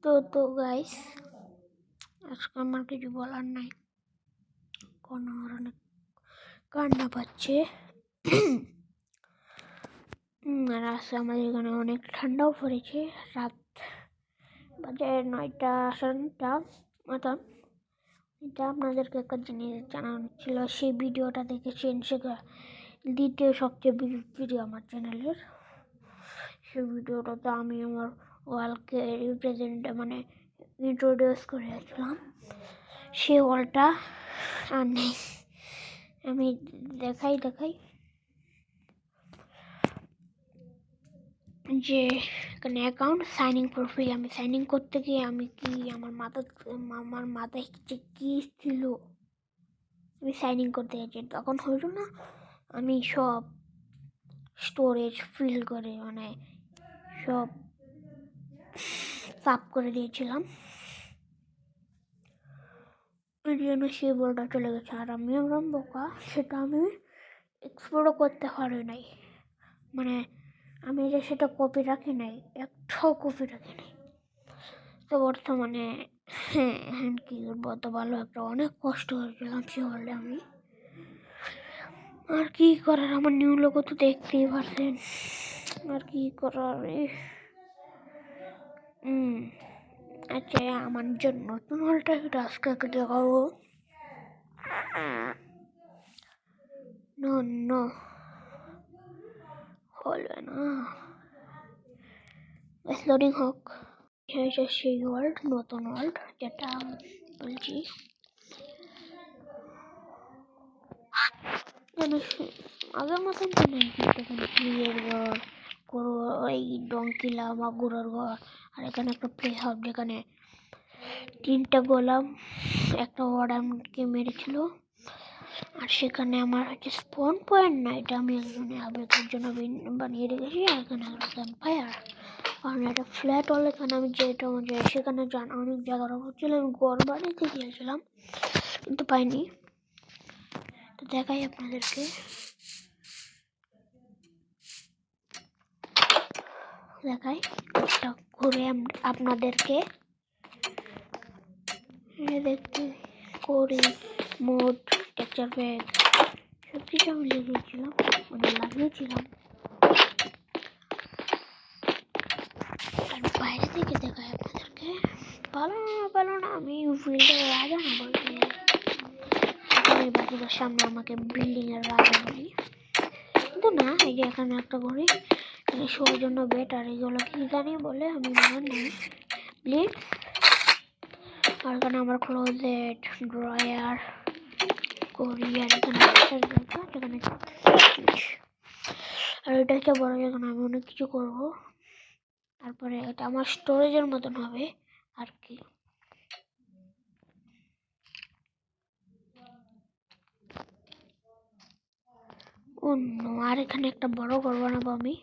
তো গাইস, আজকে আমার কিছু বলার নাই, কোনো অনেক কান্না পাচ্ছে। আর আজকে আমাদের এখানে অনেক ঠান্ডাও পড়েছে। রাত বাজে 9টা 9:30 মতন। এটা আপনাদেরকে একটা জিনিস জানানো ছিল, সেই ভিডিওটা দেখেছেন, সেটা দ্বিতীয় সবচেয়ে ভিডিও আমার চ্যানেলের। সেই ভিডিওটাতে আমি আমার ওয়ালকে ইন্ট্রোডিউস করেছিলাম। সেই ওয়ালটা আর নেই। আমি দেখাই যে এখানে অ্যাকাউন্ট সাইনিং ফর ফ্রি। আমি সাইনিং করতে গিয়ে আমি আমার মাথায় কি ছিল, আমি সাইনিং করতে গেছি, তখন হইল না, আমি সব স্টোরেজ ফিল করে সব সাফ করে দিয়েছিলাম। ওই জন্য সেই বলটা চলে গেছে। আর আমি আমার বোকা, সেটা আমি এক্সপ্লোরও করতে পারি নাই। আমি যে সেটা কপি রাখি নাই, একটাও কপি রাখি নাই। তো বর্তমানে কি করবো, অত ভালো একটা অনেক কষ্ট হয়েছিলাম সে বললে আমি। আর কি করার, আমার নিউ লোক তো দেখতেই পারছেন। আর কি করার। আচ্ছা, আমার জন্য নতুন হলটা আজকে দেখাবো। নো হলবে না, লোডিং হোক। সেই ওয়ার্ল্ড, নতুন ওয়ার্ল্ড যেটা বলছি, আগের মতন তো নেই। ক্লিয়ার ঘর, গরু, এই ডঙ্কিলা বা গরুর ঘর। আর এখানে একটা প্লে হাউস, যেখানে 3টা গোলাম একটা ওয়ার্ডানকে মেরেছিল। আর সেখানে আমার হচ্ছে স্পন পয়েন্ট না, এটা আমি আবেগের জন্য বানিয়ে রেখেছি। আর এখানে ক্যাম্পফায়ার, কারণ এটা ফ্ল্যাট হল। এখানে আমি যেটা সেখানে অনেক জায়গার অভাব ছিল, আমি গড় বাড়িতে গিয়েছিলাম কিন্তু পাইনি। তো দেখাই আপনাদেরকে, ঘুরে আপনাদেরকে দেখতে করি। মোড, টেক্সচার প্যাক সব কিছু আমি লাগিয়েছিলাম। আর বাইরে থেকে দেখাই আপনাদেরকে। ভালো না, আমি ফিল্ডের রাজা না বলতে, বাকিদের সামনে আমাকে বিল্ডিং এর রাজা বলি, কিন্তু না। এই যে এখানে একটা ঘড়ি, শোয়ার জন্য বেড, আর এগুলো কি জানি বলে, আমি মনে নেই। প্লিজ। আর এখানে আমার ক্লোজেট, ড্রয়ার, করি। আর এখানে আর এটা হচ্ছে বড়, এখানে আমি অনেক কিছু করবো। তারপরে এটা আমার স্টোরেজের মতন হবে আর কি। অন্য আর এখানে একটা বড় ঘর বানাবো আমি।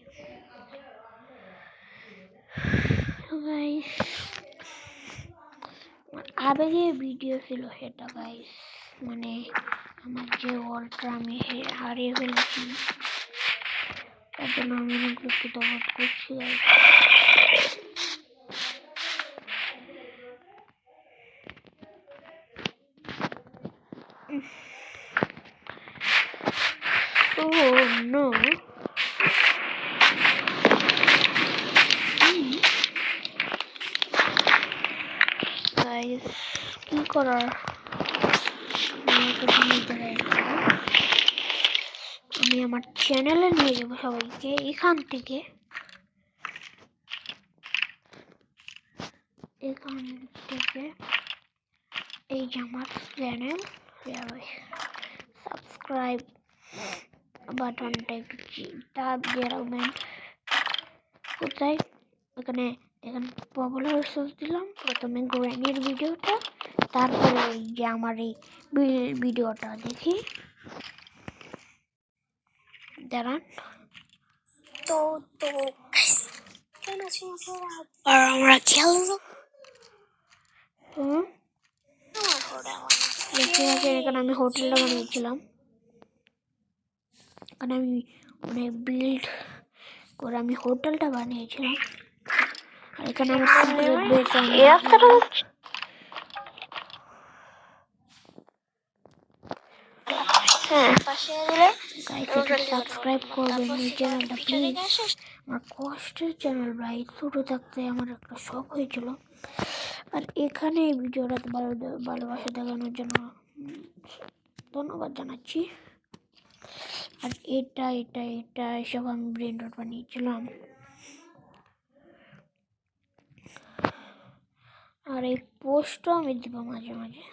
আবেগে ভিডিও ছিল সেটা গাইস, আমার যে ওয়ালটা আমি হারিয়ে ফেলেছি, তার জন্য আমি অনেক দুঃখিত বোধ করছি গাইস। নো গাইস, কি করার, আমি আমার চ্যানেলে নিয়ে যাবো সবাইকে। এখান থেকে এই যে আমার চ্যানেল, সাবস্ক্রাইব বাটনটা একটু চাপ দিয়ে রাখবেন। কোথায়? এখানে পপুলার সোর্স দিলাম, প্রথমে গ্র্যানির ভিডিওটা, তারপরে এই যে আমার এই ভিডিওটা দেখি, দাঁড়ান। তো আর আমরা খেলবো। এখানে আমি হোটেলটা বানিয়েছিলাম, এখানে আমি বিল্ড করে আমি হোটেলটা বানিয়েছিলাম। আর এখানে আমার সিক্রেট বেস এই রাস্তাটা হ্যাঁ পাশে দিলে গাইস একটু সাবস্ক্রাইব করবেন এই চ্যানেলটা প্লিজ। আমার কষ্টের চ্যানেল ভাই, ছোটো থাকতে আমার একটা শখ হয়েছিল। আর এখানে এই ভিডিওটা ভালোবাসা দেখানোর জন্য ধন্যবাদ জানাচ্ছি। আর এটা এসব আমি ব্রেন রট বানিয়েছিলাম। আর এই পোস্টও আমি দিব মাঝে মাঝে।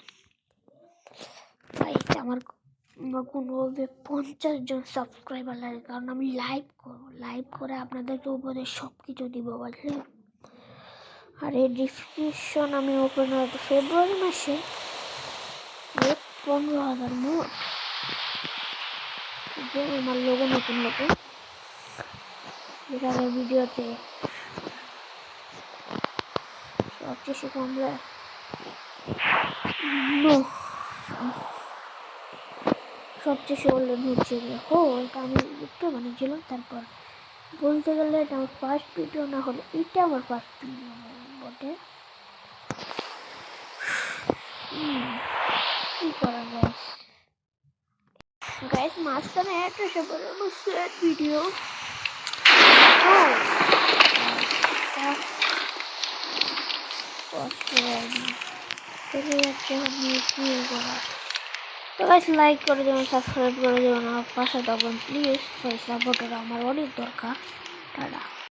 গাইস আমার কোনোভাবে 50 জন সাবস্ক্রাইবার লাগে, কারণ আমি লাইভ করে আপনাদেরকে উপদেশ সব কিছু দিব বুঝলেন। আর এই ডিসক্রিপশন আমি ওপেন হয়তো ফেব্রুয়ারি মাসে 15,000 মোট আমার লোগো নতুন যেটা আগের ভিডিওতে সবচেয়ে সেটা আমরা সবচেয়ে সরল হচ্ছে এটা আমি একটু বানিয়েছিলাম। তারপর বলতে গেলে এটা আমার ফার্স্ট ভিডিও না হলে এটা আমার ফার্স্ট ভিডিও বটে। কি করা যায় গাইস, মাঝখানে একটা এসে বলে স্যাড ভিডিও চলে যাচ্ছে আমি কি করা। তো গাইস লাইক করে দেবেন, সাবস্ক্রাইব করে দেবেন, আমার পাশে থাকবেন প্লিজ। সাপোর্টের আমার অনেক দরকার। টাটা।